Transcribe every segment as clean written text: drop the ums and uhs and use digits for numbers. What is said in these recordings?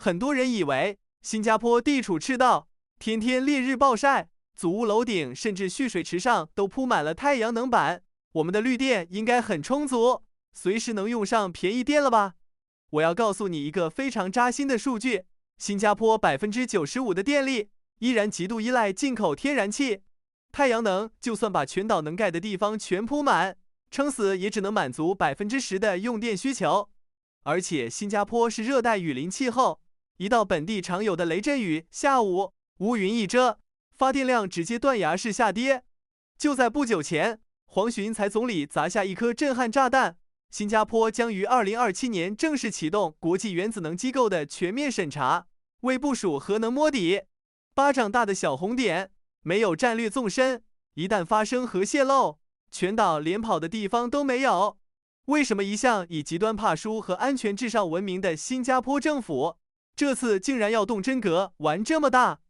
很多人以为新加坡地处赤道，天天烈日暴晒，祖屋楼顶甚至蓄水池上都铺满了太阳能板，我们的绿电应该很充足，随时能用上便宜电了吧？我要告诉你一个非常扎心的数据，新加坡95%的电力依然极度依赖进口天然气，太阳能就算把全岛能盖的地方全铺满，撑死也只能满足10%的用电需求。而且新加坡是热带雨林气候，一到本地常有的雷阵雨，下午乌云一遮，发电量直接断崖式下跌。就在不久前，黄循才总理砸下一颗震撼炸弹，新加坡将于2027年正式启动国际原子能机构的全面审查，为部署核能摸底。巴掌大的小红点，没有战略纵深，一旦发生核泄漏，全岛连跑的地方都没有。为什么一向以极端怕输和安全至上闻名的新加坡政府，这次竟然要动真格玩这么大？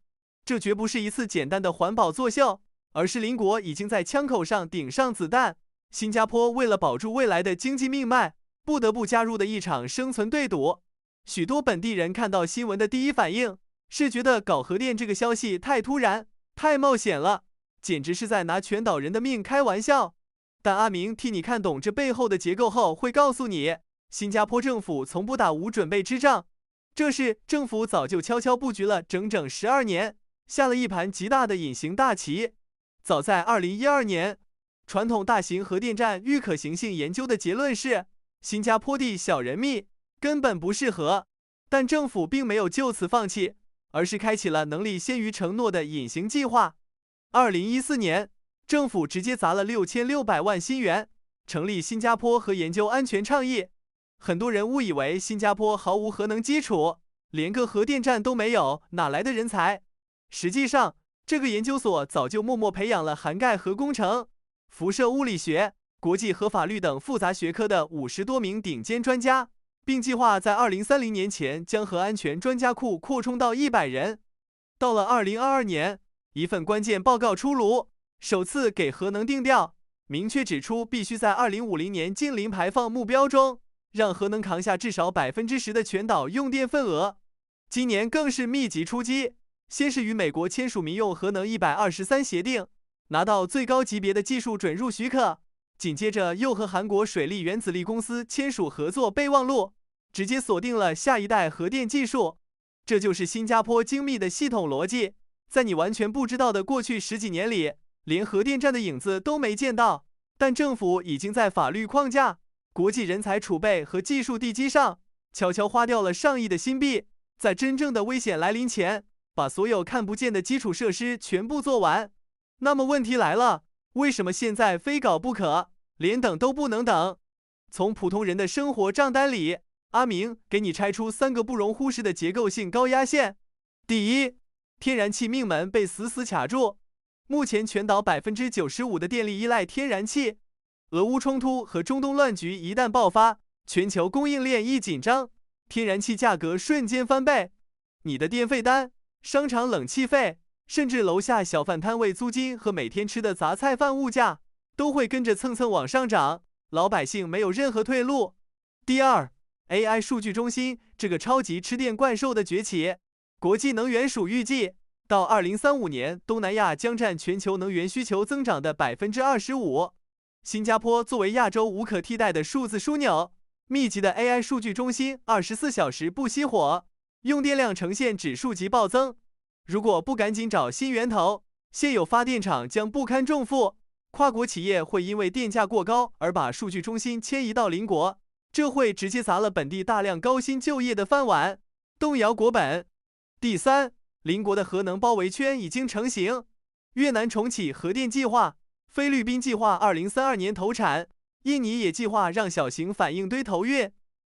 这绝不是一次简单的环保作秀，而是邻国已经在枪口上顶上子弹，新加坡为了保住未来的经济命脉，不得不加入的一场生存对赌。许多本地人看到新闻的第一反应是觉得搞核电这个消息太突然，太冒险了，简直是在拿全岛人的命开玩笑。但阿明替你看懂这背后的结构后，会告诉你，新加坡政府从不打无准备之仗，这是政府早就悄悄布局了整整12年，下了一盘极大的隐形大棋。早在2012年，传统大型核电站预可行性研究的结论是，新加坡地小人密，根本不适合。但政府并没有就此放弃，而是开启了能力先于承诺的隐形计划。2014年，政府直接砸了6600万新元，成立新加坡核研究安全倡议。很多人误以为新加坡毫无核能基础，连个核电站都没有，哪来的人才？实际上，这个研究所早就默默培养了涵盖核工程、辐射物理学、国际核法律等复杂学科的50多名顶尖专家，并计划在2030年前将核安全专家库扩充到100人。到了2022年，一份关键报告出炉，首次给核能定调，明确指出必须在2050年净零排放目标中，让核能扛下至少10%的全岛用电份额。今年更是密集出击，先是与美国签署民用核能123协定，拿到最高级别的技术准入许可，紧接着又和韩国水利原子力公司签署合作备忘录，直接锁定了下一代核电技术。这就是新加坡精密的系统逻辑，在你完全不知道的过去10几年里，连核电站的影子都没见到，但政府已经在法律框架、国际人才储备和技术地基上悄悄花掉了上亿的新币，在真正的危险来临前，把所有看不见的基础设施全部做完。那么问题来了，为什么现在非搞不可，连等都不能等？从普通人的生活账单里，阿明给你拆出3个不容忽视的结构性高压线。第一，天然气命门被死死卡住。目前全岛95%的电力依赖天然气，俄乌冲突和中东乱局一旦爆发，全球供应链一紧张，天然气价格瞬间翻倍，你的电费单、商场冷气费，甚至楼下小贩摊位租金和每天吃的杂菜饭物价，都会跟着蹭蹭往上涨，老百姓没有任何退路。第二， AI 数据中心这个超级吃电怪兽的崛起，国际能源署预计，到2035年，东南亚将占全球能源需求增长的25%。新加坡作为亚洲无可替代的数字枢纽，密集的 AI 数据中心24小时不熄火，用电量呈现指数级暴增。如果不赶紧找新源头，现有发电厂将不堪重负，跨国企业会因为电价过高而把数据中心迁移到邻国，这会直接砸了本地大量高薪就业的饭碗，动摇国本。第三，邻国的核能包围圈已经成型，越南重启核电计划，菲律宾计划2032年投产，印尼也计划让小型反应堆投运。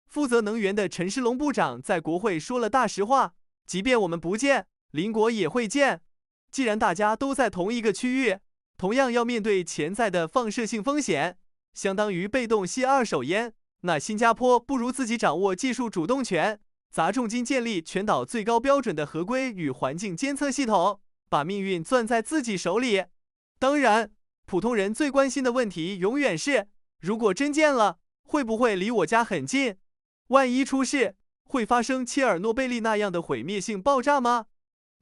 负责能源的陈世龙部长在国会说了大实话，即便我们不建，邻国也会建。既然大家都在同一个区域，同样要面对潜在的放射性风险，相当于被动吸二手烟，那新加坡不如自己掌握技术主动权，砸重金建立全岛最高标准的合规与环境监测系统，把命运攥在自己手里。当然，普通人最关心的问题永远是，如果真建了，会不会离我家很近？万一出事，会发生切尔诺贝利那样的毁灭性爆炸吗？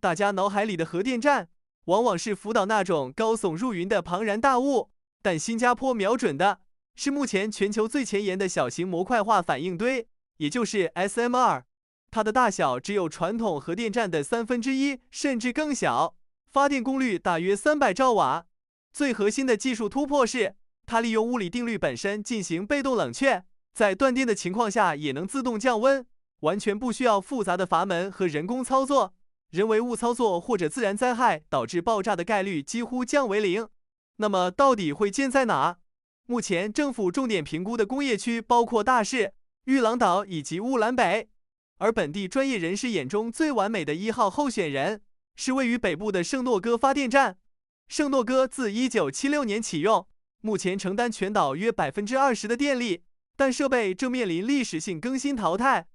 大家脑海里的核电站往往是福岛那种高耸入云的庞然大物，但新加坡瞄准的是目前全球最前沿的小型模块化反应堆，也就是 SMR。它的大小只有传统核电站的1/3，甚至更小，发电功率大约300兆瓦。最核心的技术突破是，它利用物理定律本身进行被动冷却，在断电的情况下也能自动降温，完全不需要复杂的阀门和人工操作。人为误操作或者自然灾害导致爆炸的概率几乎降为0。那么到底会建在哪？目前政府重点评估的工业区包括大势、玉郎岛以及乌兰北，而本地专业人士眼中最完美的1号候选人是位于北部的圣诺戈发电站。圣诺戈自1976年启用，目前承担全岛约20%的电力，但设备正面临历史性更新淘汰。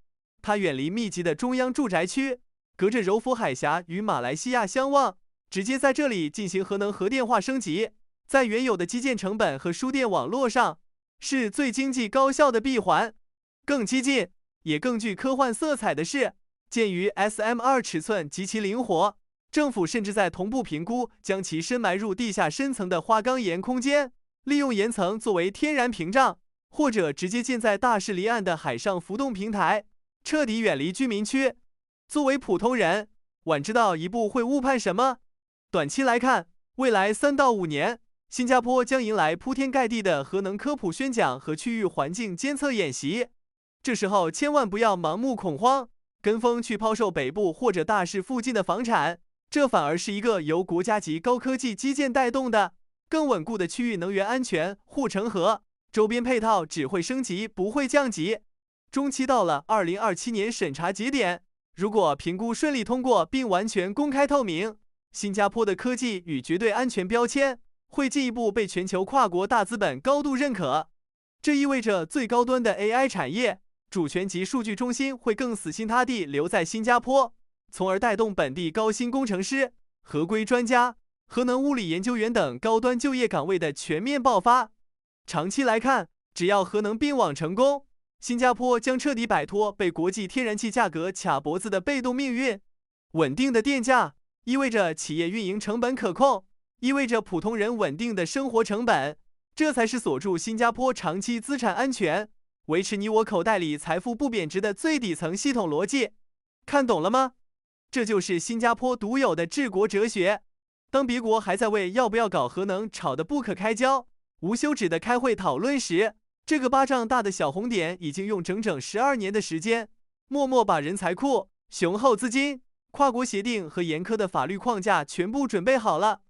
它远离密集的中央住宅区，隔着柔佛海峡与马来西亚相望，直接在这里进行核能核电化升级，在原有的基建成本和输电网络上是最经济高效的闭环。更激进也更具科幻色彩的是，鉴于 SMR 尺寸极其灵活，政府甚至在同步评估将其深埋入地下深层的花岗岩空间，利用岩层作为天然屏障，或者直接建在大势离岸的海上浮动平台，彻底远离居民区。作为普通人，晚知道一步会误判什么。短期来看，未来3到5年，新加坡将迎来铺天盖地的核能科普宣讲和区域环境监测演习。这时候千万不要盲目恐慌，跟风去抛售北部或者大势附近的房产，这反而是一个由国家级高科技基建带动的更稳固的区域能源安全护城河，周边配套只会升级不会降级。中期到了2027年审查节点，如果评估顺利通过并完全公开透明，新加坡的科技与绝对安全标签会进一步被全球跨国大资本高度认可。这意味着最高端的 AI 产业、主权级数据中心会更死心塌地留在新加坡，从而带动本地高薪工程师、合规专家、核能物理研究员等高端就业岗位的全面爆发。长期来看，只要核能并网成功，新加坡将彻底摆脱被国际天然气价格卡脖子的被动命运。稳定的电价意味着企业运营成本可控，意味着普通人稳定的生活成本，这才是锁住新加坡长期资产安全，维持你我口袋里财富不贬值的最底层系统逻辑。看懂了吗？这就是新加坡独有的治国哲学。当别国还在为要不要搞核能吵得不可开交、无休止的开会讨论时，这个巴掌大的小红点已经用整整12年的时间，默默把人才库、雄厚资金、跨国协定和严苛的法律框架全部准备好了。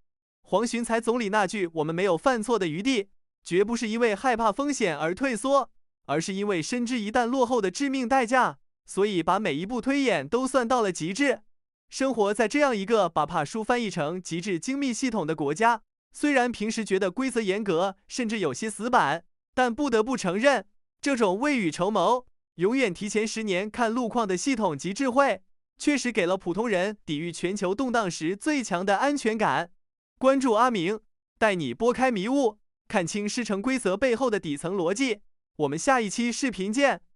黄循财总理那句“我们没有犯错的余地”，绝不是因为害怕风险而退缩，而是因为深知一旦落后的致命代价，所以把每一步推演都算到了极致。生活在这样一个把怕书翻译成极致精密系统的国家，虽然平时觉得规则严格，甚至有些死板，但不得不承认，这种未雨绸缪、永远提前10年看路况的系统及智慧，确实给了普通人抵御全球动荡时最强的安全感。关注阿明，带你拨开迷雾，看清师承规则背后的底层逻辑。我们下一期视频见。